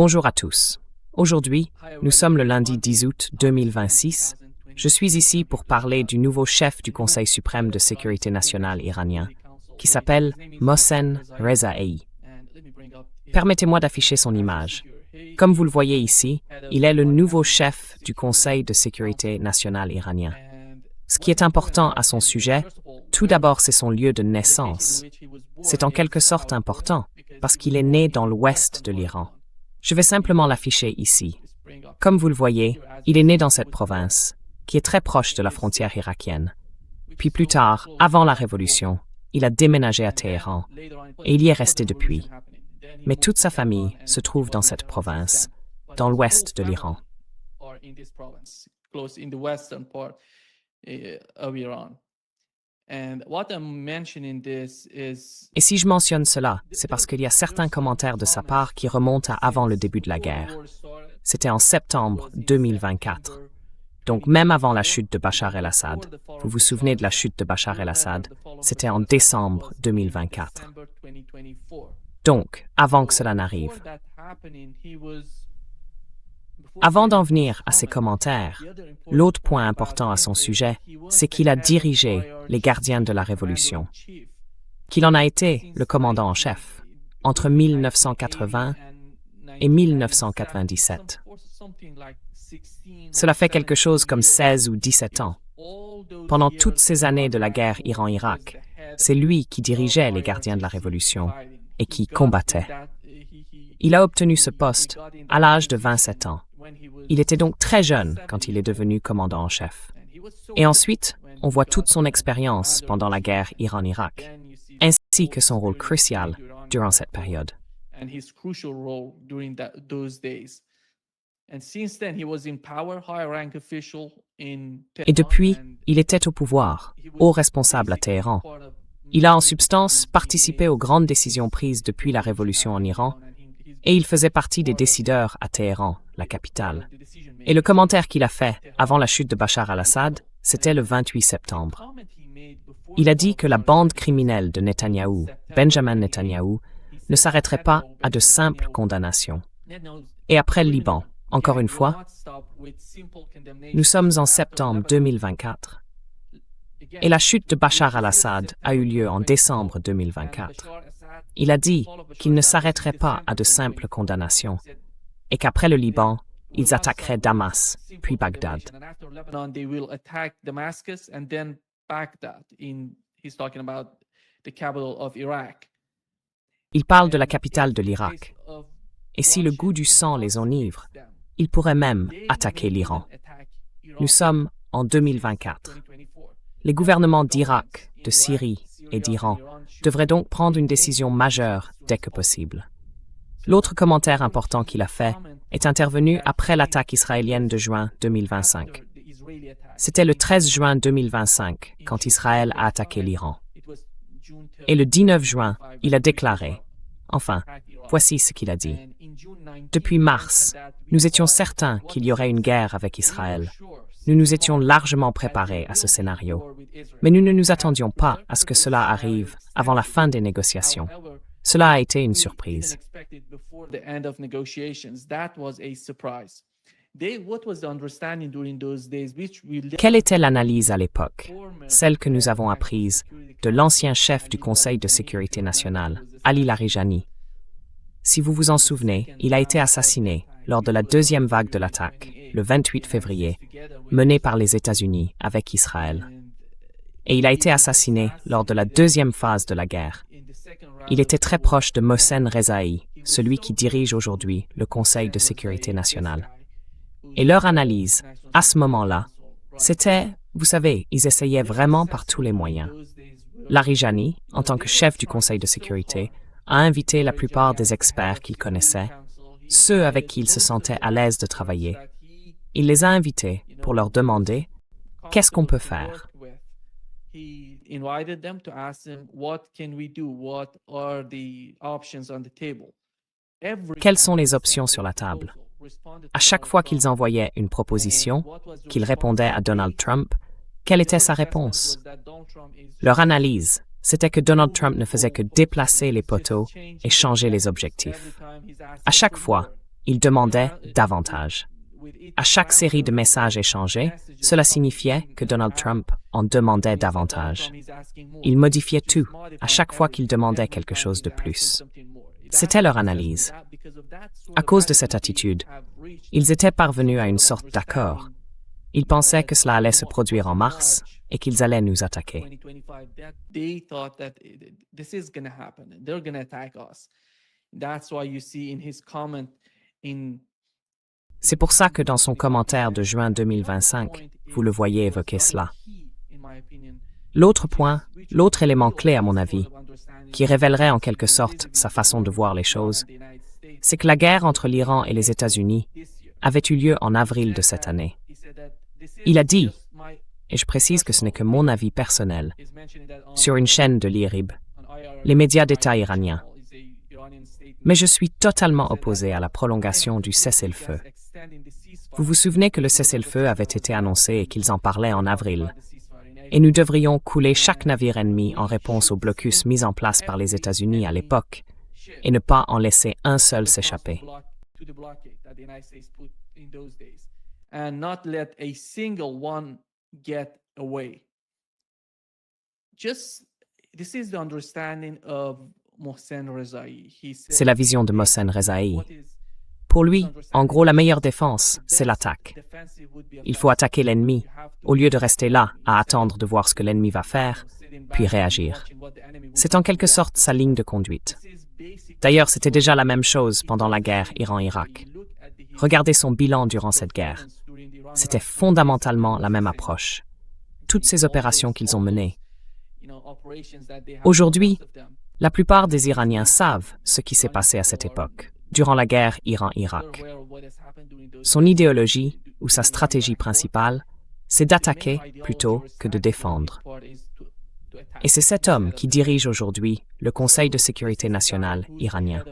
Bonjour à tous. Aujourd'hui, nous sommes le lundi 10 août 2026. Je suis ici pour parler du nouveau chef du Conseil suprême de sécurité nationale iranien, qui s'appelle Mohsen Rezaei. Permettez-moi d'afficher son image. Comme vous le voyez ici, il est le nouveau chef du Conseil de sécurité nationale iranien. Ce qui est important à son sujet, tout d'abord, c'est son lieu de naissance. C'est en quelque sorte important, parce qu'il est né dans l'ouest de l'Iran. Je vais simplement l'afficher ici. Comme vous le voyez, il est né dans cette province, qui est très proche de la frontière irakienne. Puis plus tard, avant la Révolution, il a déménagé à Téhéran, et il y est resté depuis. Mais toute sa famille se trouve dans cette province, dans l'ouest de l'Iran. Et si je mentionne cela, c'est parce qu'il y a certains commentaires de sa part qui remontent à avant le début de la guerre. C'était en septembre 2024. Donc même avant la chute de Bachar el-Assad. Vous vous souvenez de la chute de Bachar el-Assad? C'était en décembre 2024. Donc, avant que cela n'arrive. Avant d'en venir à ses commentaires, l'autre point important à son sujet, c'est qu'il a dirigé les gardiens de la Révolution, qu'il en a été le commandant en chef entre 1980 et 1997. Cela fait quelque chose comme 16 ou 17 ans. Pendant toutes ces années de la guerre Iran-Irak, c'est lui qui dirigeait les gardiens de la Révolution et qui combattait. Il a obtenu ce poste à l'âge de 27 ans. Il était donc très jeune quand il est devenu commandant en chef. Et ensuite, on voit toute son expérience pendant la guerre Iran-Irak, ainsi que son rôle crucial durant cette période. Et depuis, il était au pouvoir, haut responsable à Téhéran. Il a en substance participé aux grandes décisions prises depuis la révolution en Iran, et il faisait partie des décideurs à Téhéran, la capitale. Et le commentaire qu'il a fait avant la chute de Bachar el-Assad, c'était le 28 septembre. Il a dit que la bande criminelle de Netanyahou, Benjamin Netanyahou, ne s'arrêterait pas à de simples condamnations. Et après le Liban, encore une fois, nous sommes en septembre 2024. Et la chute de Bachar el-Assad a eu lieu en décembre 2024. Il a dit qu'il ne s'arrêterait pas à de simples condamnations et qu'après le Liban, ils attaqueraient Damas, puis Bagdad. Il parle de la capitale de l'Irak. Et si le goût du sang les enivre, ils pourraient même attaquer l'Iran. Nous sommes en 2024. Les gouvernements d'Irak, de Syrie et d'Iran devraient donc prendre une décision majeure dès que possible. L'autre commentaire important qu'il a fait est intervenu après l'attaque israélienne de juin 2025. C'était le 13 juin 2025 quand Israël a attaqué l'Iran. Et le 19 juin, il a déclaré, enfin, voici ce qu'il a dit. Depuis mars, nous étions certains qu'il y aurait une guerre avec Israël. Nous nous étions largement préparés à ce scénario, mais nous ne nous attendions pas à ce que cela arrive avant la fin des négociations. Cela a été une surprise. Quelle était l'analyse à l'époque, celle que nous avons apprise de l'ancien chef du Conseil de sécurité nationale, Ali Larijani? Si vous vous en souvenez, il a été assassiné lors de la deuxième vague de l'attaque, le 28 février, menée par les États-Unis avec Israël. Et il a été assassiné lors de la deuxième phase de la guerre. Il était très proche de Mohsen Rezaei, celui qui dirige aujourd'hui le Conseil de sécurité nationale. Et leur analyse, à ce moment-là, c'était, vous savez, ils essayaient vraiment par tous les moyens. Larijani, en tant que chef du Conseil de sécurité, a invité la plupart des experts qu'il connaissait, ceux avec qui il se sentait à l'aise de travailler. Il les a invités pour leur demander « Qu'est-ce qu'on peut faire ?» Quelles sont les options sur la table? À chaque fois qu'ils envoyaient une proposition, qu'ils répondaient à Donald Trump, quelle était sa réponse? Leur analyse, c'était que Donald Trump ne faisait que déplacer les poteaux et changer les objectifs. À chaque fois, Il demandait davantage. À chaque série de messages échangés, cela signifiait que Donald Trump en demandait davantage. Il modifiait tout à chaque fois qu'il demandait quelque chose de plus. C'était leur analyse. À cause de cette attitude, ils étaient parvenus à une sorte d'accord. Ils pensaient que cela allait se produire en mars et qu'ils allaient nous attaquer. C'est pour ça que dans son commentaire de juin 2025, vous le voyez évoquer cela. L'autre point, l'autre élément clé à mon avis, qui révélerait en quelque sorte sa façon de voir les choses, c'est que la guerre entre l'Iran et les États-Unis avait eu lieu en avril de cette année. Il a dit, et je précise que ce n'est que mon avis personnel, sur une chaîne de l'IRIB, les médias d'État iraniens. Mais je suis totalement opposé à la prolongation du cessez-le-feu. Vous vous souvenez que le cessez-le-feu avait été annoncé et qu'ils en parlaient en avril. Et nous devrions couler chaque navire ennemi en réponse au blocus mis en place par les États-Unis à l'époque et ne pas en laisser un seul s'échapper. C'est la vision de Mohsen Rezaei. Pour lui, en gros, la meilleure défense, c'est l'attaque. Il faut attaquer l'ennemi, au lieu de rester là à attendre de voir ce que l'ennemi va faire, puis réagir. C'est en quelque sorte sa ligne de conduite. D'ailleurs, c'était déjà la même chose pendant la guerre Iran-Irak. Regardez son bilan durant cette guerre. C'était fondamentalement la même approche. Toutes ces opérations qu'ils ont menées. Aujourd'hui, la plupart des Iraniens savent ce qui s'est passé à cette époque, durant la guerre Iran-Irak. Son idéologie, ou sa stratégie principale, c'est d'attaquer plutôt que de défendre. Et c'est cet homme qui dirige aujourd'hui le Conseil de sécurité nationale iranien.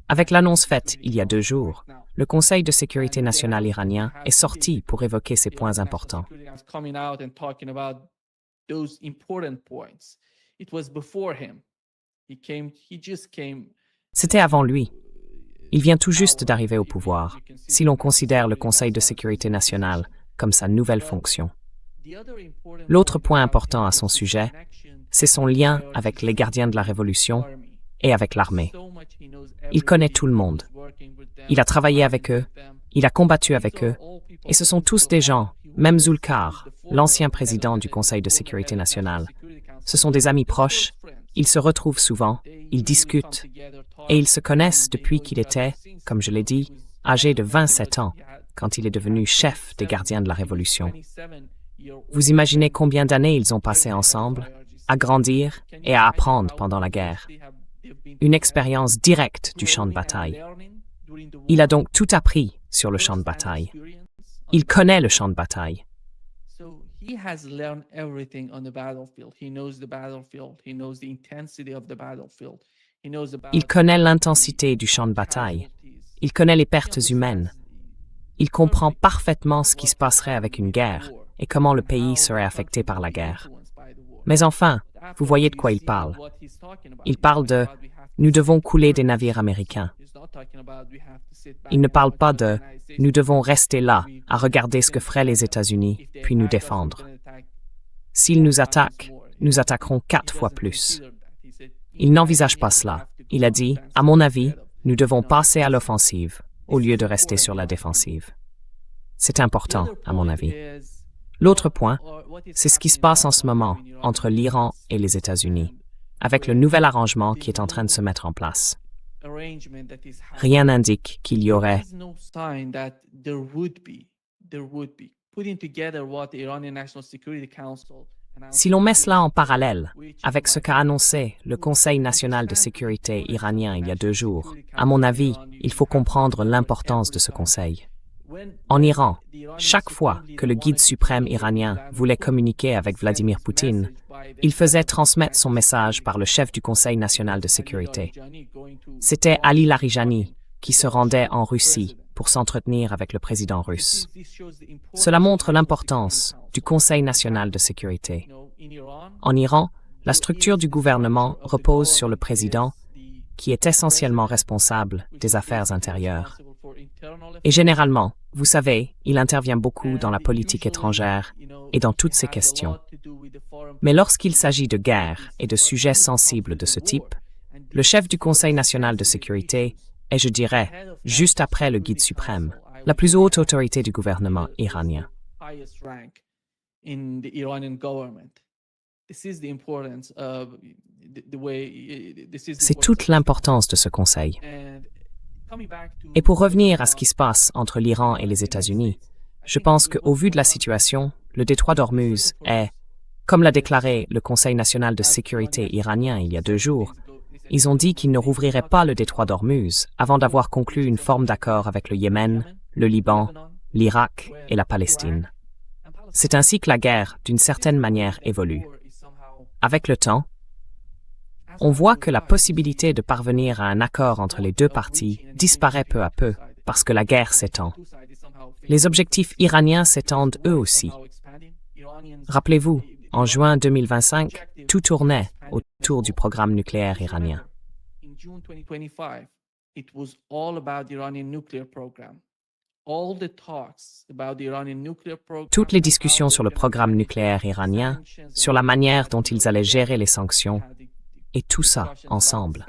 Avec l'annonce faite il y a 2 jours, le Conseil de sécurité nationale iranien est sorti pour évoquer ces points importants. C'était avant lui. Il vient tout juste d'arriver au pouvoir, si l'on considère le Conseil de sécurité nationale comme sa nouvelle fonction. L'autre point important à son sujet, c'est son lien avec les gardiens de la Révolution et avec l'armée. Il connaît tout le monde. Il a travaillé avec eux, il a combattu avec eux, et ce sont tous des gens, même Zulkar, l'ancien président du Conseil de sécurité nationale. Ce sont des amis proches, ils se retrouvent souvent, ils discutent, et ils se connaissent depuis qu'il était, comme je l'ai dit, âgé de 27 ans, quand il est devenu chef des gardiens de la Révolution. Vous imaginez combien d'années ils ont passé ensemble, à grandir et à apprendre pendant la guerre. Une expérience directe du champ de bataille. Il a donc tout appris sur le champ de bataille. Il connaît le champ de bataille. Il connaît l'intensité du champ de bataille. Il connaît les pertes humaines. Il comprend parfaitement ce qui se passerait avec une guerre et comment le pays serait affecté par la guerre. Mais enfin, vous voyez de quoi il parle. Il parle de « nous devons couler des navires américains ». Il ne parle pas de « nous devons rester là à regarder ce que feraient les États-Unis, puis nous défendre ». S'ils nous attaquent, nous attaquerons 4 fois plus. Il n'envisage pas cela. Il a dit « à mon avis, nous devons passer à l'offensive au lieu de rester sur la défensive ». C'est important, à mon avis. L'autre point, c'est ce qui se passe en ce moment entre l'Iran et les États-Unis, avec le nouvel arrangement qui est en train de se mettre en place. Rien n'indique qu'il y aurait Si l'on met cela en parallèle avec ce qu'a annoncé le Conseil national de sécurité iranien il y a 2 jours, à mon avis, il faut comprendre l'importance de ce Conseil. En Iran, chaque fois que le guide suprême iranien voulait communiquer avec Vladimir Poutine, il faisait transmettre son message par le chef du Conseil national de sécurité. C'était Ali Larijani qui se rendait en Russie pour s'entretenir avec le président russe. Cela montre l'importance du Conseil national de sécurité. En Iran, la structure du gouvernement repose sur le président, qui est essentiellement responsable des affaires intérieures. Et généralement, vous savez, il intervient beaucoup dans la politique étrangère et dans toutes ces questions. Mais lorsqu'il s'agit de guerre et de sujets sensibles de ce type, le chef du Conseil national de sécurité est, je dirais, juste après le guide suprême, la plus haute autorité du gouvernement iranien. C'est toute l'importance de ce conseil. Et pour revenir à ce qui se passe entre l'Iran et les États-Unis, je pense qu'au vu de la situation, le détroit d'Ormuz est, comme l'a déclaré le Conseil national de sécurité iranien il y a 2 jours, ils ont dit qu'ils ne rouvriraient pas le détroit d'Ormuz avant d'avoir conclu une forme d'accord avec le Yémen, le Liban, l'Irak et la Palestine. C'est ainsi que la guerre, d'une certaine manière, évolue. Avec le temps, on voit que la possibilité de parvenir à un accord entre les 2 parties disparaît peu à peu parce que la guerre s'étend. Les objectifs iraniens s'étendent eux aussi. Rappelez-vous, en juin 2025, tout tournait autour du programme nucléaire iranien. Toutes les discussions sur le programme nucléaire iranien, sur la manière dont ils allaient gérer les sanctions, et tout ça ensemble.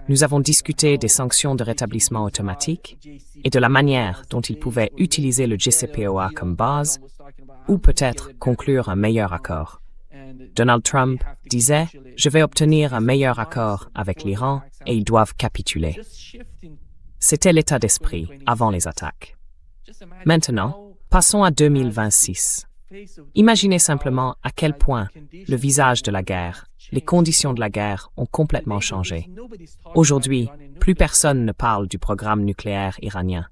Nous avons discuté des sanctions de rétablissement automatique et de la manière dont ils pouvaient utiliser le JCPOA comme base ou peut-être conclure un meilleur accord. Donald Trump disait « Je vais obtenir un meilleur accord avec l'Iran et ils doivent capituler ». C'était l'état d'esprit avant les attaques. Maintenant, passons à 2026. Imaginez simplement à quel point le visage de la guerre, les conditions de la guerre ont complètement changé. Aujourd'hui, plus personne ne parle du programme nucléaire iranien.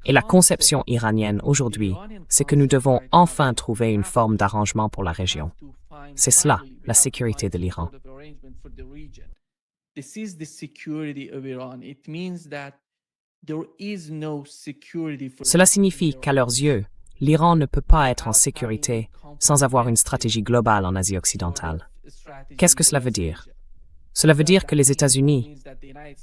Et la conception iranienne aujourd'hui, c'est que nous devons enfin trouver une forme d'arrangement pour la région. C'est cela, la sécurité de l'Iran. Cela signifie qu'à leurs yeux, l'Iran ne peut pas être en sécurité sans avoir une stratégie globale en Asie occidentale. Qu'est-ce que cela veut dire? Cela veut dire que les États-Unis...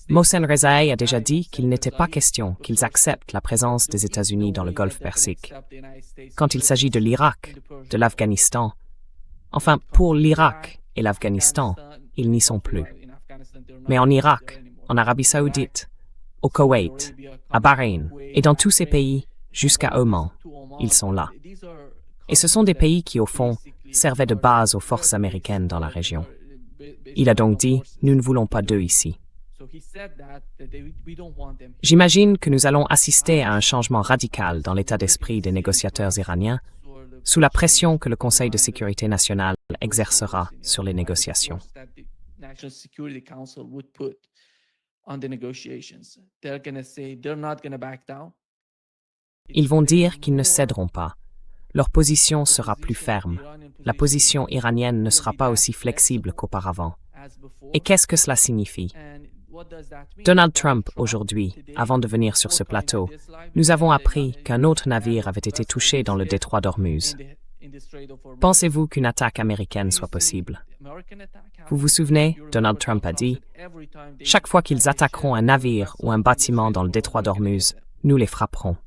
Mohsen Rezaei a déjà dit qu'il n'était pas question qu'ils acceptent la présence des États-Unis dans le Golfe Persique. Quand il s'agit de l'Irak, de l'Afghanistan, enfin, pour l'Irak et l'Afghanistan, ils n'y sont plus. Mais en Irak, en Arabie Saoudite, au Koweït, à Bahreïn et dans tous ces pays, jusqu'à Oman, ils sont là. Et ce sont des pays qui, au fond, servaient de base aux forces américaines dans la région. Il a donc dit, nous ne voulons pas d'eux ici. J'imagine que nous allons assister à un changement radical dans l'état d'esprit des négociateurs iraniens, sous la pression que le Conseil de sécurité nationale exercera sur les négociations. Ils vont dire qu'ils ne céderont pas. Leur position sera plus ferme. La position iranienne ne sera pas aussi flexible qu'auparavant. Et qu'est-ce que cela signifie? Donald Trump, aujourd'hui, avant de venir sur ce plateau, nous avons appris qu'un autre navire avait été touché dans le détroit d'Ormuz. Pensez-vous qu'une attaque américaine soit possible? Vous vous souvenez, Donald Trump a dit, « Chaque fois qu'ils attaqueront un navire ou un bâtiment dans le détroit d'Ormuz, nous les frapperons. »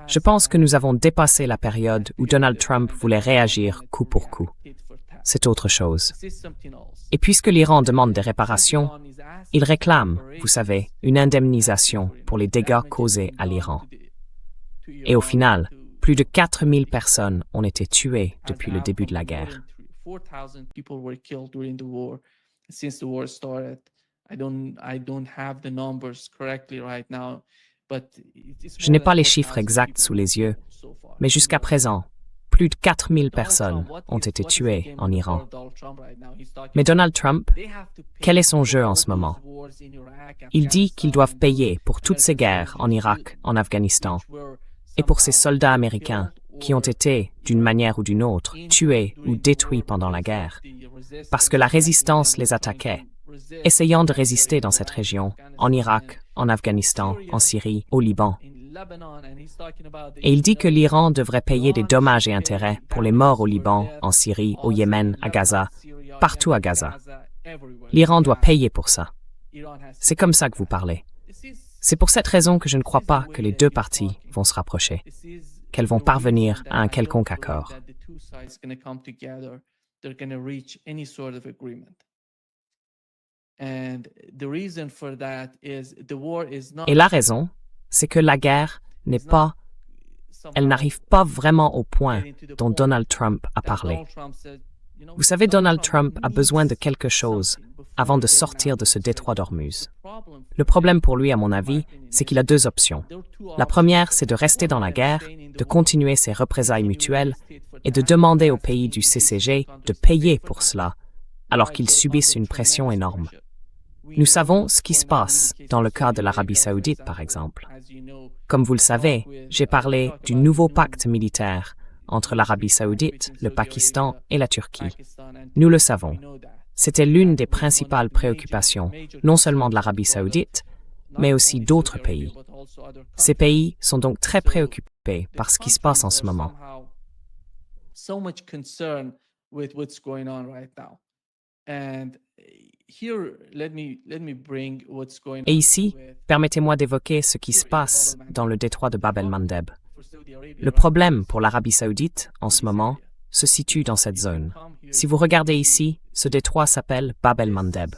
Je pense que nous avons dépassé la période où Donald Trump voulait réagir coup pour coup. C'est autre chose. Et puisque l'Iran demande des réparations, il réclame, vous savez, une indemnisation pour les dégâts causés à l'Iran. Et au final, plus de 4000 personnes ont été tuées depuis le début de la guerre. Je n'ai pas les chiffres exacts sous les yeux, mais jusqu'à présent, plus de 4000 personnes ont été tuées en Iran. Mais Donald Trump, quel est son jeu en ce moment? Il dit qu'ils doivent payer pour toutes ces guerres en Irak, en Afghanistan, et pour ces soldats américains qui ont été, d'une manière ou d'une autre, tués ou détruits pendant la guerre, parce que la résistance les attaquait, essayant de résister dans cette région, en Irak, en Afghanistan, en Syrie, au Liban. Et il dit que l'Iran devrait payer des dommages et intérêts pour les morts au Liban, en Syrie, au Yémen, à Gaza, partout à Gaza. L'Iran doit payer pour ça. C'est comme ça que vous parlez. C'est pour cette raison que je ne crois pas que les deux parties vont se rapprocher, qu'elles vont parvenir à un quelconque accord. Et la raison, c'est que la guerre elle n'arrive pas vraiment au point dont Donald Trump a parlé. Vous savez, Donald Trump a besoin de quelque chose avant de sortir de ce détroit d'Ormuz. Le problème pour lui, à mon avis, c'est qu'il a deux options. La première, c'est de rester dans la guerre, de continuer ses représailles mutuelles et de demander aux pays du CCG de payer pour cela, alors qu'ils subissent une pression énorme. Nous savons ce qui se passe dans le cas de l'Arabie saoudite, par exemple. Comme vous le savez, j'ai parlé du nouveau pacte militaire entre l'Arabie saoudite, le Pakistan et la Turquie. Nous le savons. C'était l'une des principales préoccupations, non seulement de l'Arabie saoudite, mais aussi d'autres pays. Ces pays sont donc très préoccupés par ce qui se passe en ce moment. Et ici, permettez-moi d'évoquer ce qui se passe dans le détroit de Bab el-Mandeb. Le problème pour l'Arabie saoudite, en ce moment, se situe dans cette zone. Si vous regardez ici, ce détroit s'appelle Bab el-Mandeb.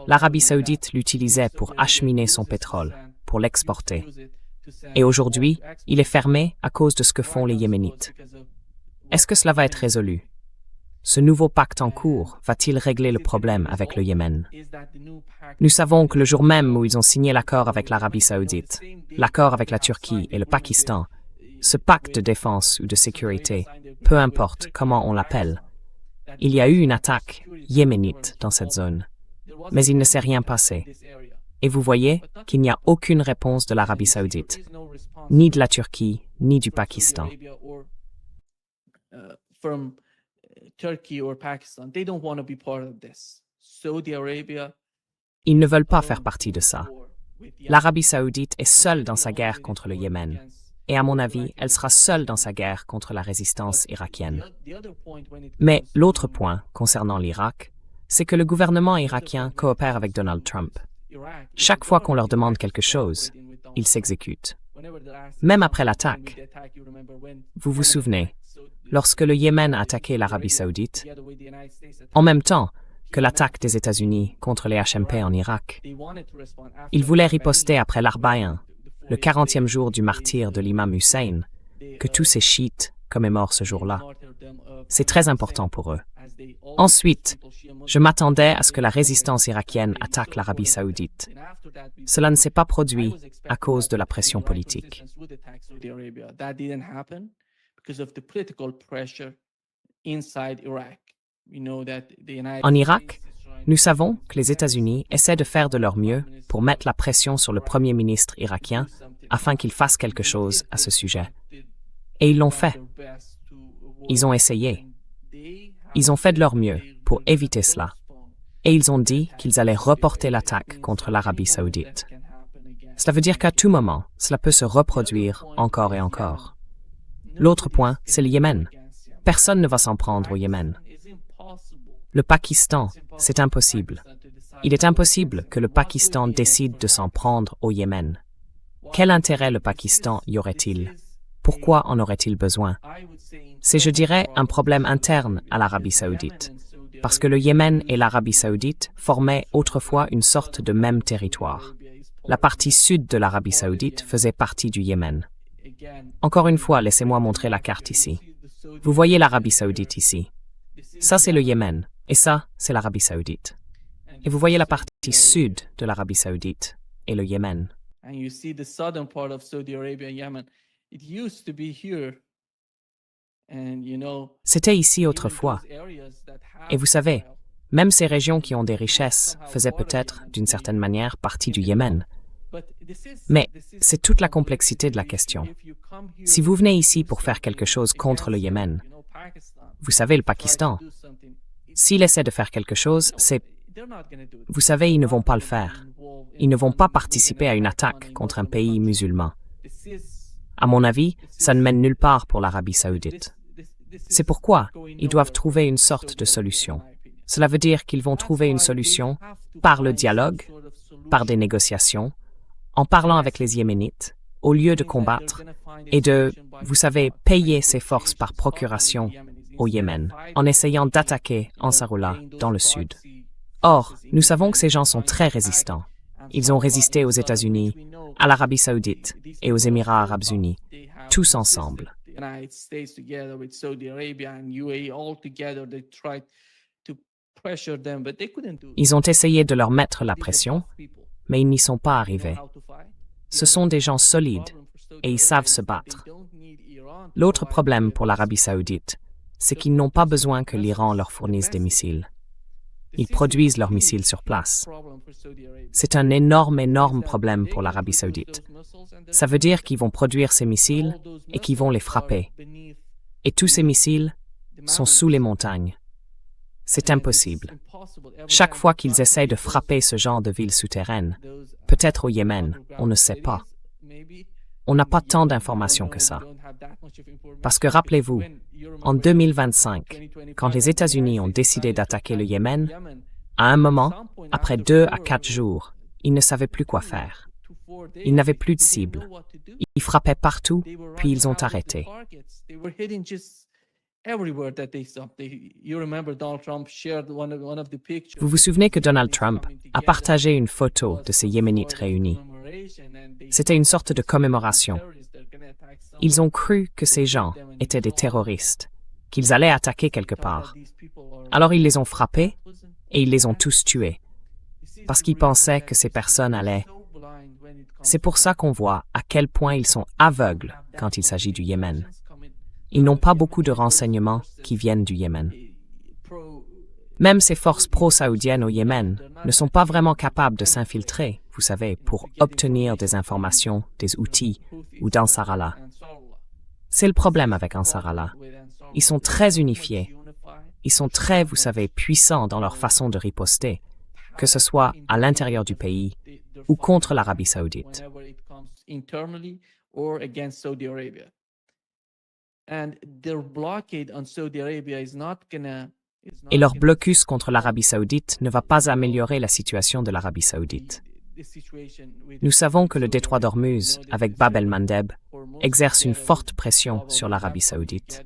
L'Arabie saoudite l'utilisait pour acheminer son pétrole, pour l'exporter. Et aujourd'hui, il est fermé à cause de ce que font les Yéménites. Est-ce que cela va être résolu? Ce nouveau pacte en cours va-t-il régler le problème avec le Yémen? Nous savons que le jour même où ils ont signé l'accord avec l'Arabie saoudite, l'accord avec la Turquie et le Pakistan, ce pacte de défense ou de sécurité, peu importe comment on l'appelle, il y a eu une attaque yéménite dans cette zone. Mais il ne s'est rien passé. Et vous voyez qu'il n'y a aucune réponse de l'Arabie saoudite, ni de la Turquie, ni du Pakistan. Ils ne veulent pas faire partie de ça. L'Arabie saoudite est seule dans sa guerre contre le Yémen. Et à mon avis, elle sera seule dans sa guerre contre la résistance irakienne. Mais l'autre point concernant l'Irak, c'est que le gouvernement irakien coopère avec Donald Trump. Chaque fois qu'on leur demande quelque chose, ils s'exécutent. Même après l'attaque, vous vous souvenez, lorsque le Yémen a attaqué l'Arabie saoudite, en même temps que l'attaque des États-Unis contre les HMP en Irak, ils voulaient riposter après l'Arbaïn, le 40e jour du martyre de l'imam Hussein, que tous ces chiites commémorent ce jour-là. C'est très important pour eux. Ensuite, je m'attendais à ce que la résistance irakienne attaque l'Arabie saoudite. Cela ne s'est pas produit à cause de la pression politique. En Irak, nous savons que les États-Unis essaient de faire de leur mieux pour mettre la pression sur le Premier ministre irakien afin qu'il fasse quelque chose à ce sujet. Et ils l'ont fait. Ils ont essayé. Ils ont fait de leur mieux pour éviter cela. Et ils ont dit qu'ils allaient reporter l'attaque contre l'Arabie saoudite. Cela veut dire qu'à tout moment, cela peut se reproduire encore et encore. L'autre point, c'est le Yémen. Personne ne va s'en prendre au Yémen. Le Pakistan, c'est impossible. Il est impossible que le Pakistan décide de s'en prendre au Yémen. Quel intérêt le Pakistan y aurait-il? Pourquoi en aurait-il besoin? C'est, je dirais, un problème interne à l'Arabie saoudite, parce que le Yémen et l'Arabie saoudite formaient autrefois une sorte de même territoire. La partie sud de l'Arabie saoudite faisait partie du Yémen. Encore une fois, laissez-moi montrer la carte ici. Vous voyez l'Arabie saoudite ici. Ça, c'est le Yémen, et ça, c'est l'Arabie saoudite. Et vous voyez la partie sud de l'Arabie saoudite et le Yémen. C'était ici autrefois. Et vous savez, même ces régions qui ont des richesses faisaient peut-être, d'une certaine manière, partie du Yémen. Mais c'est toute la complexité de la question. Si vous venez ici pour faire quelque chose contre le Yémen, vous savez, le Pakistan, s'il essaie de faire quelque chose, vous savez, ils ne vont pas le faire. Ils ne vont pas participer à une attaque contre un pays musulman. À mon avis, ça ne mène nulle part pour l'Arabie saoudite. C'est pourquoi ils doivent trouver une sorte de solution. Cela veut dire qu'ils vont trouver une solution par le dialogue, par des négociations, en parlant avec les Yéménites, au lieu de combattre, et de, vous savez, payer ses forces par procuration au Yémen, en essayant d'attaquer Ansarullah dans le sud. Or, nous savons que ces gens sont très résistants. Ils ont résisté aux États-Unis, à l'Arabie Saoudite et aux Émirats Arabes Unis, tous ensemble. Ils ont essayé de leur mettre la pression, mais ils n'y sont pas arrivés. Ce sont des gens solides et ils savent se battre. L'autre problème pour l'Arabie Saoudite, c'est qu'ils n'ont pas besoin que l'Iran leur fournisse des missiles. Ils produisent leurs missiles sur place. C'est un énorme problème pour l'Arabie Saoudite. Ça veut dire qu'ils vont produire ces missiles et qu'ils vont les frapper. Et tous ces missiles sont sous les montagnes. C'est impossible. Chaque fois qu'ils essayent de frapper ce genre de ville souterraine, peut-être au Yémen, on ne sait pas. On n'a pas tant d'informations que ça. Parce que rappelez-vous, en 2025, quand les États-Unis ont décidé d'attaquer le Yémen, à un moment, après 2 à 4 jours, ils ne savaient plus quoi faire. Ils n'avaient plus de cible. Ils frappaient partout, puis ils ont arrêté. Vous vous souvenez que Donald Trump a partagé une photo de ces Yéménites réunis. C'était une sorte de commémoration. Ils ont cru que ces gens étaient des terroristes, qu'ils allaient attaquer quelque part. Alors ils les ont frappés et ils les ont tous tués, parce qu'ils pensaient que ces personnes allaient. C'est pour ça qu'on voit à quel point ils sont aveugles quand il s'agit du Yémen. Ils n'ont pas beaucoup de renseignements qui viennent du Yémen. Même ces forces pro-saoudiennes au Yémen ne sont pas vraiment capables de s'infiltrer, vous savez, pour obtenir des informations, des outils ou d'Ansarallah. C'est le problème avec Ansarallah. Ils sont très unifiés. Ils sont très, vous savez, puissants dans leur façon de riposter, que ce soit à l'intérieur du pays ou contre l'Arabie Saoudite. Et leur blocus contre l'Arabie Saoudite ne va pas améliorer la situation de l'Arabie Saoudite. Nous savons que le détroit d'Ormuz, avec Bab el-Mandeb, exerce une forte pression sur l'Arabie Saoudite.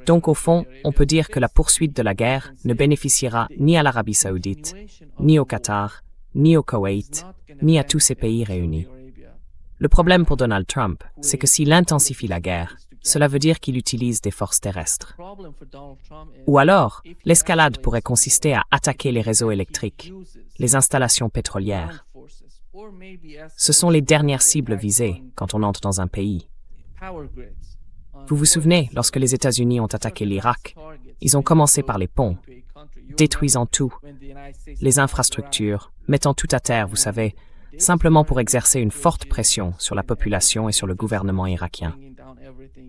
Donc, au fond, on peut dire que la poursuite de la guerre ne bénéficiera ni à l'Arabie Saoudite, ni au Qatar, ni au Koweït, ni à tous ces pays réunis. Le problème pour Donald Trump, c'est que s'il intensifie la guerre, cela veut dire qu'il utilise des forces terrestres. Ou alors, l'escalade pourrait consister à attaquer les réseaux électriques, les installations pétrolières. Ce sont les dernières cibles visées quand on entre dans un pays. Vous vous souvenez, lorsque les États-Unis ont attaqué l'Irak, ils ont commencé par les ponts, détruisant tout, les infrastructures, mettant tout à terre, vous savez, simplement pour exercer une forte pression sur la population et sur le gouvernement irakien.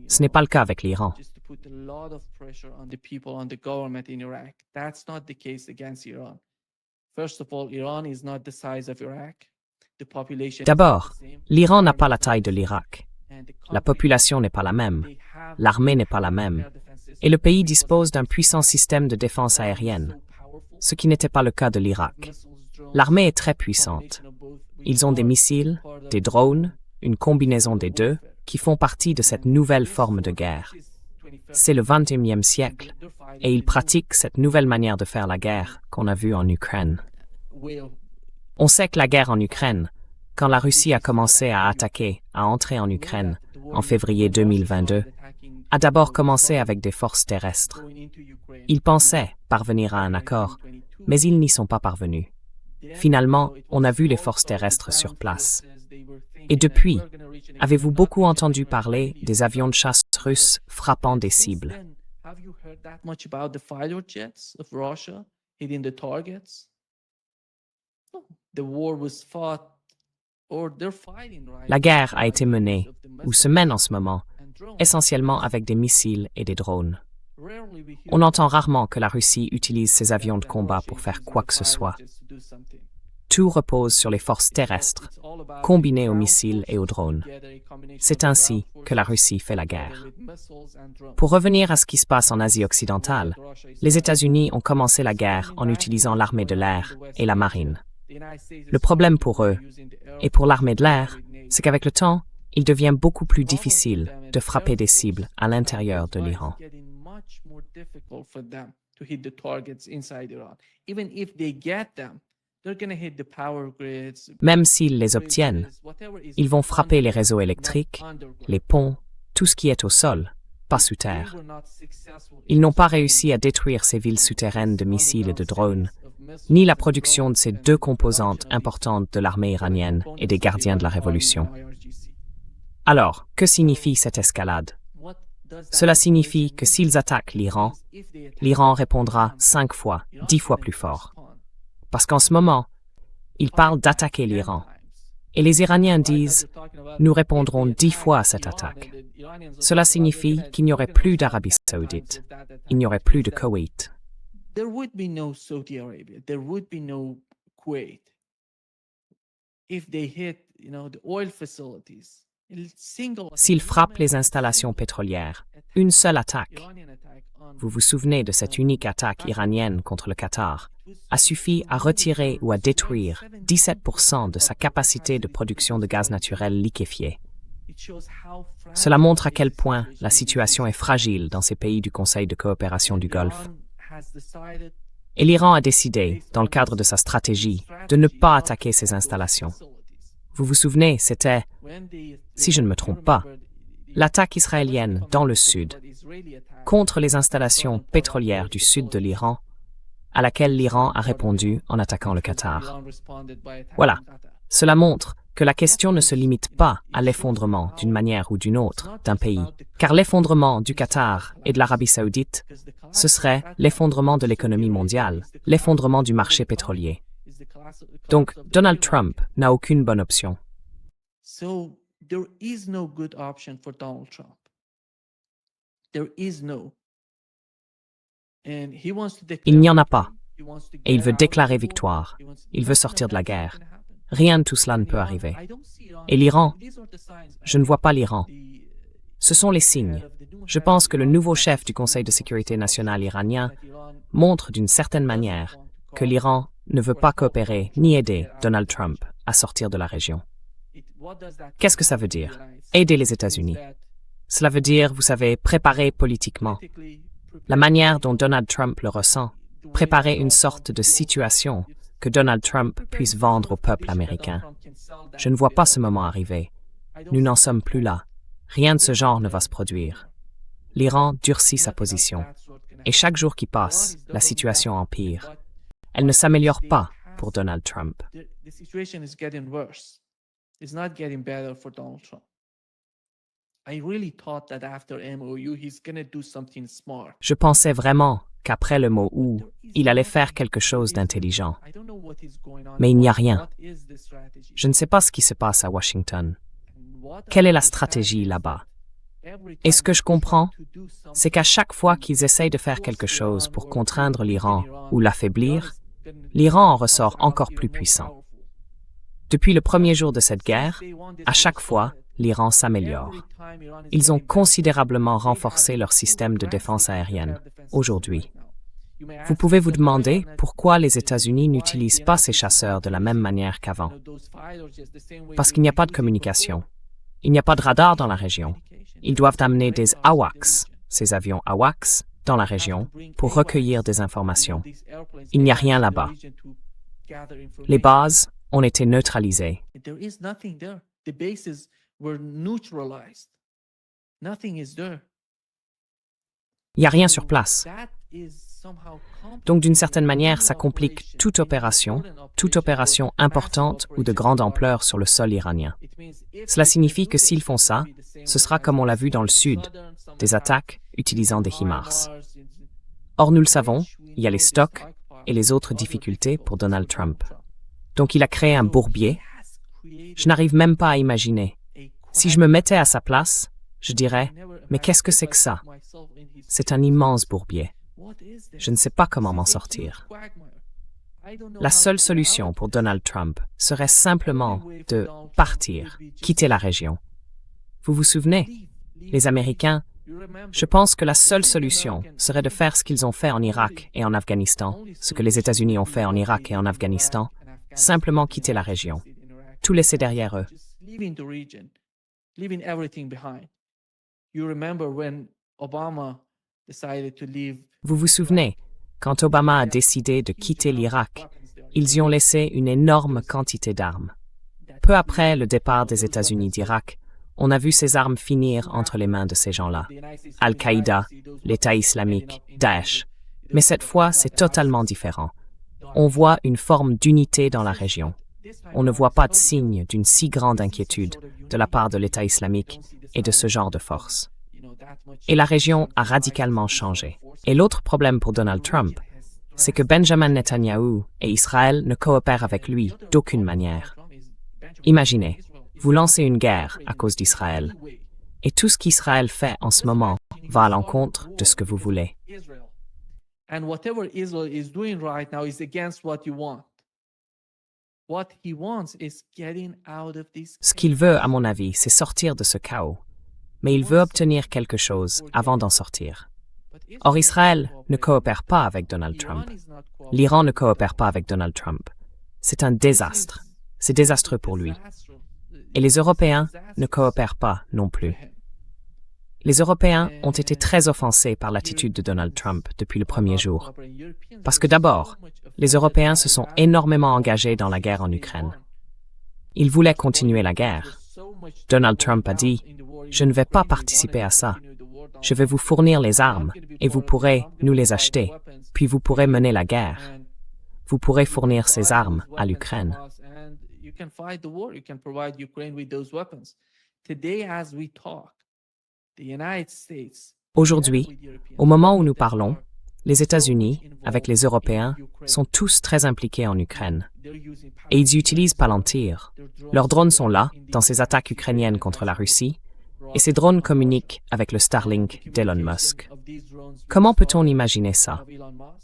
Ce n'est pas le cas avec l'Iran. D'abord, l'Iran n'a pas la taille de l'Irak. La population n'est pas la même, l'armée n'est pas la même, et le pays dispose d'un puissant système de défense aérienne, ce qui n'était pas le cas de l'Irak. L'armée est très puissante. Ils ont des missiles, des drones, une combinaison des deux, qui font partie de cette nouvelle forme de guerre. C'est le XXIe siècle, et ils pratiquent cette nouvelle manière de faire la guerre qu'on a vue en Ukraine. On sait que la guerre en Ukraine, quand la Russie a commencé à attaquer, à entrer en Ukraine, en février 2022, a d'abord commencé avec des forces terrestres. Ils pensaient parvenir à un accord, mais ils n'y sont pas parvenus. Finalement, on a vu les forces terrestres sur place. Et depuis, avez-vous beaucoup entendu parler des avions de chasse russes frappant des cibles? La guerre a été menée, ou se mène en ce moment, essentiellement avec des missiles et des drones. On entend rarement que la Russie utilise ses avions de combat pour faire quoi que ce soit. Tout repose sur les forces terrestres, combinées aux missiles et aux drones. C'est ainsi que la Russie fait la guerre. Pour revenir à ce qui se passe en Asie occidentale, les États-Unis ont commencé la guerre en utilisant l'armée de l'air et la marine. Le problème pour eux, et pour l'armée de l'air, c'est qu'avec le temps, il devient beaucoup plus difficile de frapper des cibles à l'intérieur de l'Iran. Même s'ils les obtiennent, ils vont frapper les réseaux électriques, les ponts, tout ce qui est au sol, pas sous terre. Ils n'ont pas réussi à détruire ces villes souterraines de missiles et de drones, ni la production de ces deux composantes importantes de l'armée iranienne et des gardiens de la révolution. Alors, que signifie cette escalade? Cela signifie que s'ils attaquent l'Iran, l'Iran répondra 5 fois, 10 fois plus fort. Parce qu'en ce moment, ils parlent d'attaquer l'Iran. Et les Iraniens disent « Nous répondrons 10 fois à cette attaque ». Cela signifie qu'il n'y aurait plus d'Arabie Saoudite, il n'y aurait plus de Koweït. There would be no Saudi Arabia, there would be no Kuwait. If they hit, the oil facilities, S'ils frappent les installations pétrolières, une seule attaque, vous vous souvenez de cette unique attaque iranienne contre le Qatar, a suffi à retirer ou à détruire 17% de sa capacité de production de gaz naturel liquéfié. Cela montre à quel point la situation est fragile dans ces pays du Conseil de coopération du Golfe. Et l'Iran a décidé, dans le cadre de sa stratégie, de ne pas attaquer ces installations. Vous vous souvenez, c'était, si je ne me trompe pas, l'attaque israélienne dans le sud, contre les installations pétrolières du sud de l'Iran, à laquelle l'Iran a répondu en attaquant le Qatar. Voilà, cela montre que la question ne se limite pas à l'effondrement d'une manière ou d'une autre d'un pays, car l'effondrement du Qatar et de l'Arabie Saoudite, ce serait l'effondrement de l'économie mondiale, l'effondrement du marché pétrolier. Donc, Donald Trump n'a aucune bonne option. So there is no good option for Donald Trump. There is no. And he wants to Il n'y en a pas. Et il veut déclarer victoire. Il veut sortir de la guerre. Rien de tout cela ne peut arriver. Et l'Iran? Je ne vois pas l'Iran. Ce sont les signes. Je pense que le nouveau chef du Conseil de sécurité nationale iranien montre d'une certaine manière que l'Iran ne veut pas coopérer ni aider Donald Trump à sortir de la région. Qu'est-ce que ça veut dire? Aider les États-Unis. Cela veut dire, vous savez, préparer politiquement. La manière dont Donald Trump le ressent, préparer une sorte de situation que Donald Trump puisse vendre au peuple américain. Je ne vois pas ce moment arriver. Nous n'en sommes plus là. Rien de ce genre ne va se produire. L'Iran durcit sa position. Et chaque jour qui passe, la situation empire. Elle ne s'améliore pas pour Donald Trump. The situation is getting worse. It's not getting better for Donald Trump. I really thought that after MOU, he's going to do something smart. Je pensais vraiment qu'après le mot « ou », il allait faire quelque chose d'intelligent. Mais il n'y a rien. Je ne sais pas ce qui se passe à Washington. Quelle est la stratégie là-bas? Et ce que je comprends, c'est qu'à chaque fois qu'ils essayent de faire quelque chose pour contraindre l'Iran ou l'affaiblir, l'Iran en ressort encore plus puissant. Depuis le premier jour de cette guerre, à chaque fois, l'Iran s'améliore. Ils ont considérablement renforcé leur système de défense aérienne, aujourd'hui. Vous pouvez vous demander pourquoi les États-Unis n'utilisent pas ces chasseurs de la même manière qu'avant. Parce qu'il n'y a pas de communication. Il n'y a pas de radar dans la région. Ils doivent amener des AWACS, ces avions AWACS, dans la région pour recueillir des informations. Il n'y a rien là-bas. Les bases ont été neutralisées. There is nothing there. The bases were neutralized. Nothing is there. Il n'y a rien sur place. That is somehow Donc, d'une certaine manière, ça complique toute opération importante ou de grande ampleur sur le sol iranien. Cela signifie que s'ils font ça, ce sera comme on l'a vu dans le sud, des attaques utilisant des HIMARS. Or, nous le savons, il y a les stocks et les autres difficultés pour Donald Trump. Donc, il a créé un bourbier. Je n'arrive même pas à imaginer. Si je me mettais à sa place, je dirais, mais qu'est-ce que c'est que ça? C'est un immense bourbier. Je ne sais pas comment m'en sortir. La seule solution pour Donald Trump serait simplement de partir, quitter la région. Vous vous souvenez? Les Américains, je pense que la seule solution serait de faire ce qu'ils ont fait en Irak et en Afghanistan, ce que les États-Unis ont fait en Irak et en Afghanistan, simplement quitter la région, tout laisser derrière eux. Just leaving the region, leaving everything behind. You remember when Obama decided to leave. Vous vous souvenez, quand Obama a décidé de quitter l'Irak, ils y ont laissé une énorme quantité d'armes. Peu après le départ des États-Unis d'Irak, on a vu ces armes finir entre les mains de ces gens-là. Al-Qaïda, l'État islamique, Daesh. Mais cette fois, c'est totalement différent. On voit une forme d'unité dans la région. On ne voit pas de signe d'une si grande inquiétude de la part de l'État islamique et de ce genre de force. Et la région a radicalement changé. Et l'autre problème pour Donald Trump, c'est que Benjamin Netanyahu et Israël ne coopèrent avec lui d'aucune manière. Imaginez, vous lancez une guerre à cause d'Israël, et tout ce qu'Israël fait en ce moment va à l'encontre de ce que vous voulez. And whatever Israel is doing right now is against what you want. What he wants is getting out of this. Ce qu'il veut, à mon avis, c'est sortir de ce chaos. Mais il veut obtenir quelque chose avant d'en sortir. Or, Israël ne coopère pas avec Donald Trump. L'Iran ne coopère pas avec Donald Trump. C'est un désastre. C'est désastreux pour lui. Et les Européens ne coopèrent pas non plus. Les Européens ont été très offensés par l'attitude de Donald Trump depuis le premier jour. Parce que d'abord, les Européens se sont énormément engagés dans la guerre en Ukraine. Ils voulaient continuer la guerre. Donald Trump a dit « Je ne vais pas participer à ça. Je vais vous fournir les armes et vous pourrez nous les acheter, puis vous pourrez mener la guerre. Vous pourrez fournir ces armes à l'Ukraine. » Aujourd'hui, au moment où nous parlons, les États-Unis, avec les Européens, sont tous très impliqués en Ukraine. Et ils utilisent Palantir. Leurs drones sont là, dans ces attaques ukrainiennes contre la Russie, et ces drones communiquent avec le Starlink d'Elon Musk. Comment peut-on imaginer ça?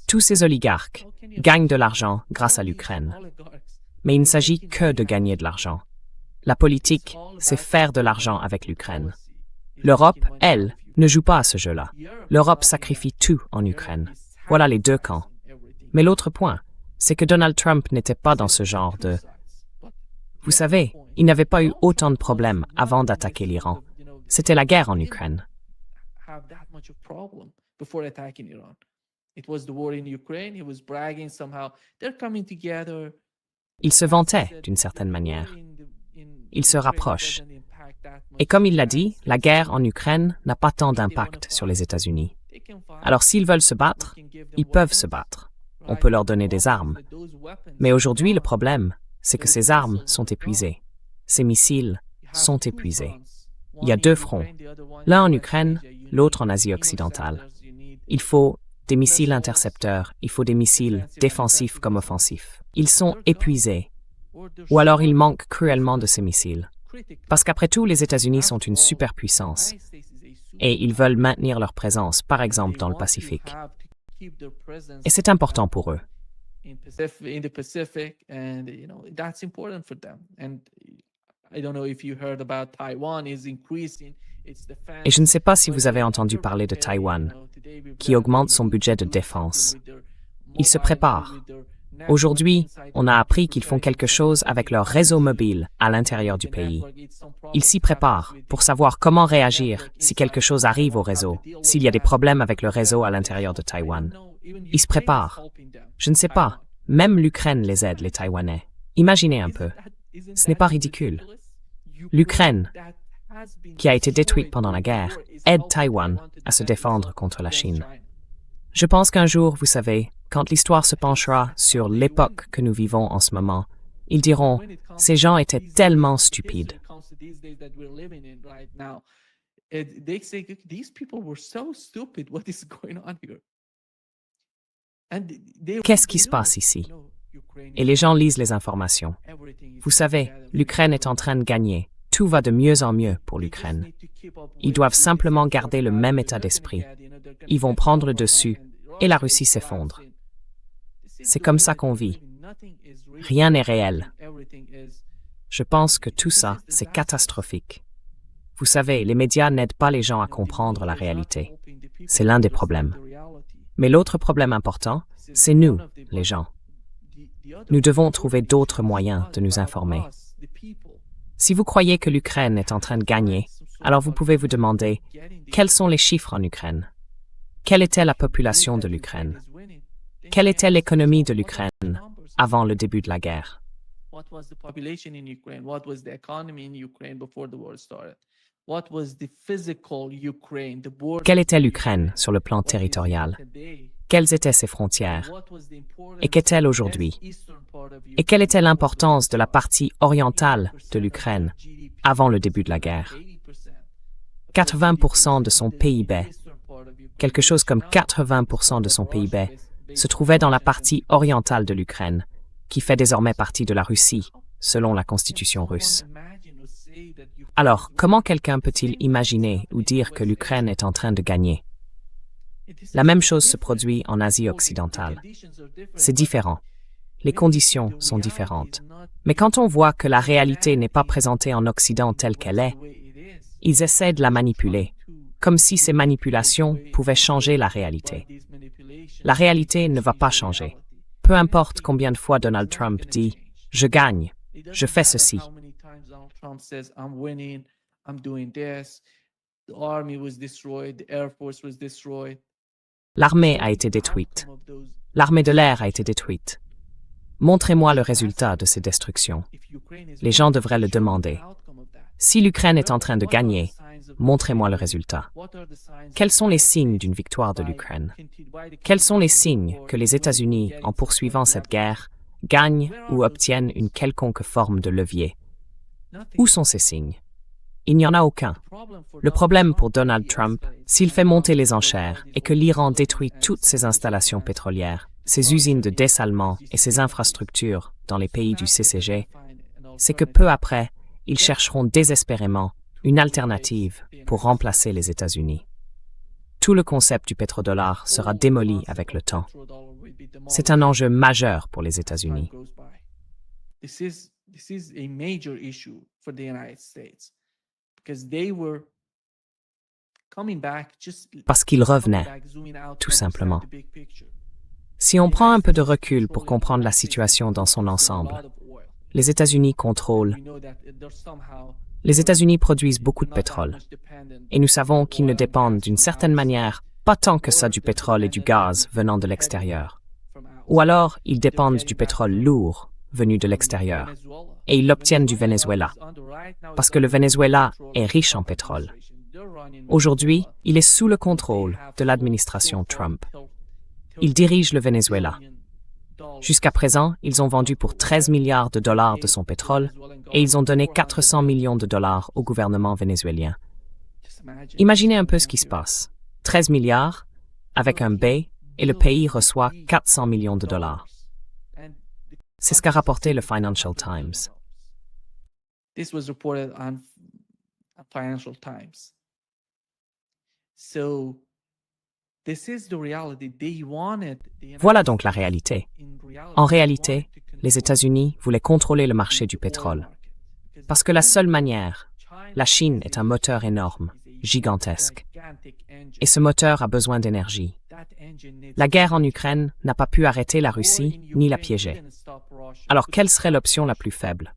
Tous ces oligarques gagnent de l'argent grâce à l'Ukraine. Mais il ne s'agit que de gagner de l'argent. La politique, c'est faire de l'argent avec l'Ukraine. L'Europe, elle, ne joue pas à ce jeu-là. L'Europe sacrifie tout en Ukraine. Voilà les deux camps. Mais l'autre point, c'est que Donald Trump n'était pas dans ce genre de... Vous savez, il n'avait pas eu autant de problèmes avant d'attaquer l'Iran. C'était la guerre en Ukraine. Il se vantait d'une certaine manière. Il se rapproche. Et comme il l'a dit, la guerre en Ukraine n'a pas tant d'impact sur les États-Unis. Alors s'ils veulent se battre, ils peuvent se battre. On peut leur donner des armes. Mais aujourd'hui, le problème, c'est que ces armes sont épuisées. Ces missiles sont épuisés. Il y a deux fronts, l'un en Ukraine, l'autre en Asie occidentale. Il faut des missiles intercepteurs, il faut des missiles défensifs comme offensifs. Ils sont épuisés, ou alors il manque cruellement de ces missiles. Parce qu'après tout, les États-Unis sont une superpuissance, et ils veulent maintenir leur présence, par exemple dans le Pacifique. Et c'est important pour eux. Et je ne sais pas si vous avez entendu parler de Taïwan, qui augmente son budget de défense. Ils se préparent. Aujourd'hui, on a appris qu'ils font quelque chose avec leur réseau mobile à l'intérieur du pays. Ils s'y préparent pour savoir comment réagir si quelque chose arrive au réseau, s'il y a des problèmes avec le réseau à l'intérieur de Taïwan. Ils se préparent. Je ne sais pas, même l'Ukraine les aide, les Taïwanais. Imaginez un peu. Ce n'est pas ridicule. L'Ukraine, qui a été détruite pendant la guerre, aide Taïwan à se défendre contre la Chine. Je pense qu'un jour, vous savez, quand l'histoire se penchera sur l'époque que nous vivons en ce moment, ils diront « Ces gens étaient tellement stupides ». Qu'est-ce qui se passe ici? Et les gens lisent les informations. Vous savez, l'Ukraine est en train de gagner. Tout va de mieux en mieux pour l'Ukraine. Ils doivent simplement garder le même état d'esprit. Ils vont prendre le dessus et la Russie s'effondre. C'est comme ça qu'on vit. Rien n'est réel. Je pense que tout ça, c'est catastrophique. Vous savez, les médias n'aident pas les gens à comprendre la réalité. C'est l'un des problèmes. Mais l'autre problème important, c'est nous, les gens. Nous devons trouver d'autres moyens de nous informer. Si vous croyez que l'Ukraine est en train de gagner, alors vous pouvez vous demander, quels sont les chiffres en Ukraine? Quelle était la population de l'Ukraine? Quelle était l'économie de l'Ukraine avant le début de la guerre? What was the population in Ukraine? What was the economy in Ukraine before the war started? What was the physical Ukraine, the border? Quelle était l'Ukraine sur le plan territorial? Quelles étaient ses frontières? Et qu'est-elle aujourd'hui? Et quelle était l'importance de la partie orientale de l'Ukraine avant le début de la guerre? 80% de son PIB, quelque chose comme 80% de son PIB, se trouvait dans la partie orientale de l'Ukraine, qui fait désormais partie de la Russie, selon la constitution russe. Alors, comment quelqu'un peut-il imaginer ou dire que l'Ukraine est en train de gagner? La même chose se produit en Asie occidentale. C'est différent. Les conditions sont différentes. Mais quand on voit que la réalité n'est pas présentée en Occident telle qu'elle est, ils essaient de la manipuler, comme si ces manipulations pouvaient changer la réalité. La réalité ne va pas changer. Peu importe combien de fois Donald Trump dit « Je gagne, je fais ceci ». L'armée a été détruite. L'armée de l'air a été détruite. Montrez-moi le résultat de ces destructions. Les gens devraient le demander. Si l'Ukraine est en train de gagner, montrez-moi le résultat. Quels sont les signes d'une victoire de l'Ukraine? Quels sont les signes que les États-Unis, en poursuivant cette guerre, gagnent ou obtiennent une quelconque forme de levier? Où sont ces signes? Il n'y en a aucun. Le problème pour Donald Trump, s'il fait monter les enchères et que l'Iran détruit toutes ses installations pétrolières, ses usines de dessalement et ses infrastructures dans les pays du CCG, c'est que peu après, ils chercheront désespérément une alternative pour remplacer les États-Unis. Tout le concept du pétrodollar sera démoli avec le temps. C'est un enjeu majeur pour les États-Unis. This is a major issue for the United States because they were coming back Parce qu'ils revenaient, tout simplement. Si on prend un peu de recul pour comprendre la situation dans son ensemble, les États-Unis contrôlent. Les États-Unis produisent beaucoup de pétrole. Et nous savons qu'ils ne dépendent d'une certaine manière pas tant que ça du pétrole et du gaz venant de l'extérieur. Ou alors, ils dépendent du pétrole lourd venu de l'extérieur. Et ils l'obtiennent du Venezuela. Parce que le Venezuela est riche en pétrole. Aujourd'hui, il est sous le contrôle de l'administration Trump. Il dirige le Venezuela. Jusqu'à présent, ils ont vendu pour 13 milliards de dollars de son pétrole et ils ont donné 400 millions de dollars au gouvernement vénézuélien. Imaginez un peu ce qui se passe. 13 milliards avec un B et le pays reçoit 400 millions de dollars. C'est ce qu'a rapporté le Financial Times. This was reported on Financial Times. So this is the reality. They wanted Voilà donc la réalité. En réalité, les États-Unis voulaient contrôler le marché du pétrole. Parce que la seule manière, la Chine est un moteur énorme, gigantesque. Et ce moteur a besoin d'énergie. La guerre en Ukraine n'a pas pu arrêter la Russie ni la piéger. Alors quelle serait l'option la plus faible?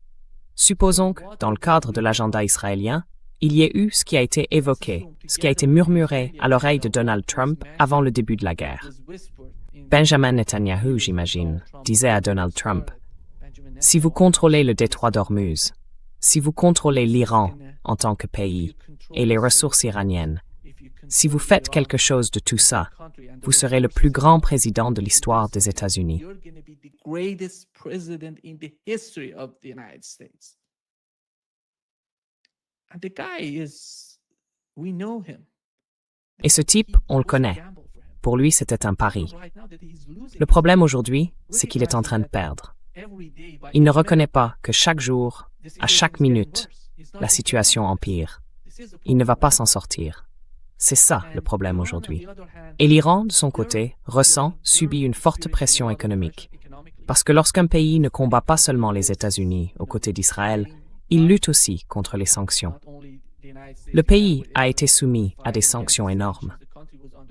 Supposons que, dans le cadre de l'agenda israélien, il y ait eu ce qui a été évoqué, ce qui a été murmuré à l'oreille de Donald Trump avant le début de la guerre. Benjamin Netanyahu, j'imagine, disait à Donald Trump, « Si vous contrôlez le détroit d'Ormuz, si vous contrôlez l'Iran en tant que pays et les ressources iraniennes, si vous faites quelque chose de tout ça, vous serez le plus grand président de l'histoire des États-Unis. » Et ce type, on le connaît. Pour lui, c'était un pari. Le problème aujourd'hui, c'est qu'il est en train de perdre. Il ne reconnaît pas que chaque jour, à chaque minute, la situation empire. Il ne va pas s'en sortir. C'est ça le problème aujourd'hui. Et l'Iran, de son côté, subit une forte pression économique. Parce que lorsqu'un pays ne combat pas seulement les États-Unis aux côtés d'Israël, il lutte aussi contre les sanctions. Le pays a été soumis à des sanctions énormes.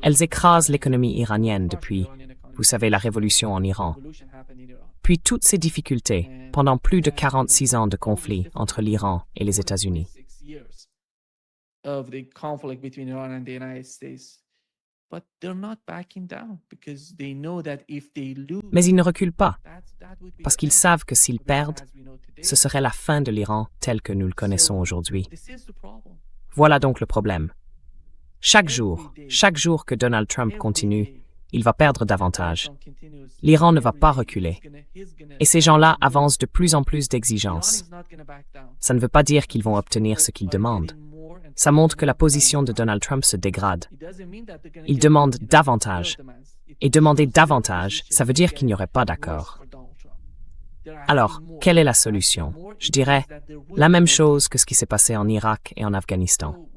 Elles écrasent l'économie iranienne depuis, vous savez, la révolution en Iran. Puis toutes ces difficultés, pendant plus de 46 ans de conflit entre l'Iran et les États-Unis. Of the conflict between Iran and the United States. But they're not backing down because they know that if they lose, Mais ils ne reculent pas, that would be parce the qu'ils end. savent que s'ils perdent, As we know today, ce serait la fin de l'Iran tel que nous le connaissons aujourd'hui. this is the problem. Voilà donc le problème. Chaque jour que Donald Trump continue, il va perdre davantage. L'Iran ne va pas reculer. Et ces gens-là avancent de plus en plus d'exigences. Ça ne veut pas dire qu'ils vont obtenir ce qu'ils demandent. Ça montre que la position de Donald Trump se dégrade. Il demande davantage. Et demander davantage, ça veut dire qu'il n'y aurait pas d'accord. Alors, quelle est la solution? Je dirais la même chose que ce qui s'est passé en Irak et en Afghanistan.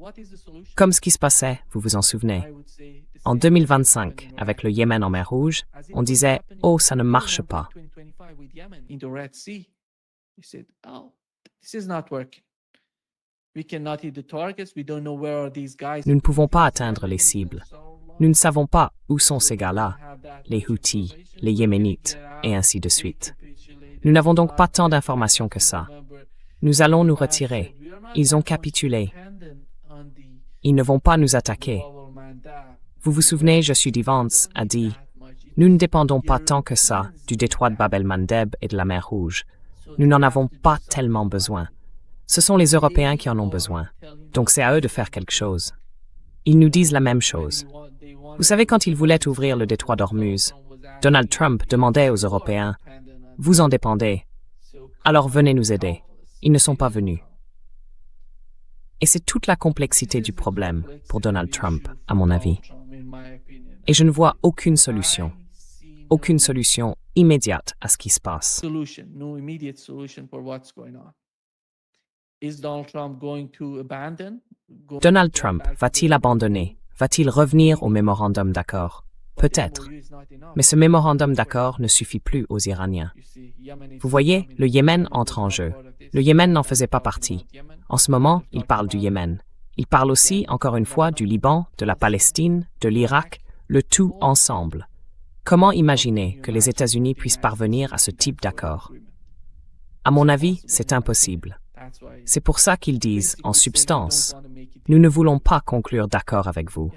Comme ce qui se passait, vous vous en souvenez. En 2025, avec le Yémen en mer Rouge, on disait « Oh, ça ne marche pas ». Nous ne pouvons pas atteindre les cibles. Nous ne savons pas où sont ces gars-là, les Houthis, les Yéménites, et ainsi de suite. Nous n'avons donc pas tant d'informations que ça. Nous allons nous retirer. Ils ont capitulé. Ils ne vont pas nous attaquer. Vous vous souvenez, Joshua Vance a dit « Nous ne dépendons pas tant que ça du détroit de Bab el-Mandeb et de la mer Rouge. Nous n'en avons pas tellement besoin. Ce sont les Européens qui en ont besoin. Donc c'est à eux de faire quelque chose. » Ils nous disent la même chose. Vous savez, quand ils voulaient ouvrir le détroit d'Ormuz, Donald Trump demandait aux Européens « Vous en dépendez. Alors venez nous aider. » Ils ne sont pas venus. Et c'est toute la complexité du problème pour Donald Trump, à mon avis. Et je ne vois aucune solution immédiate à ce qui se passe. Donald Trump va-t-il abandonner? Va-t-il revenir au mémorandum d'accord? Peut-être. Mais ce mémorandum d'accord ne suffit plus aux Iraniens. Vous voyez, le Yémen entre en jeu. Le Yémen n'en faisait pas partie. En ce moment, il parle du Yémen. Il parle aussi, encore une fois, du Liban, de la Palestine, de l'Irak, le tout ensemble. Comment imaginer que les États-Unis puissent parvenir à ce type d'accord? À mon avis, c'est impossible. C'est pour ça qu'ils disent, en substance, « Nous ne voulons pas conclure d'accord avec vous.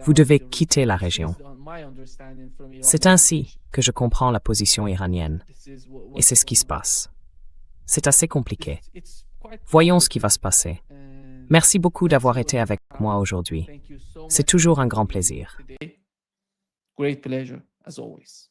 Vous devez quitter la région. » C'est ainsi que je comprends la position iranienne. Et c'est ce qui se passe. C'est assez compliqué. Voyons ce qui va se passer. Merci beaucoup d'avoir été avec moi aujourd'hui. C'est toujours un grand plaisir. Great pleasure, as always.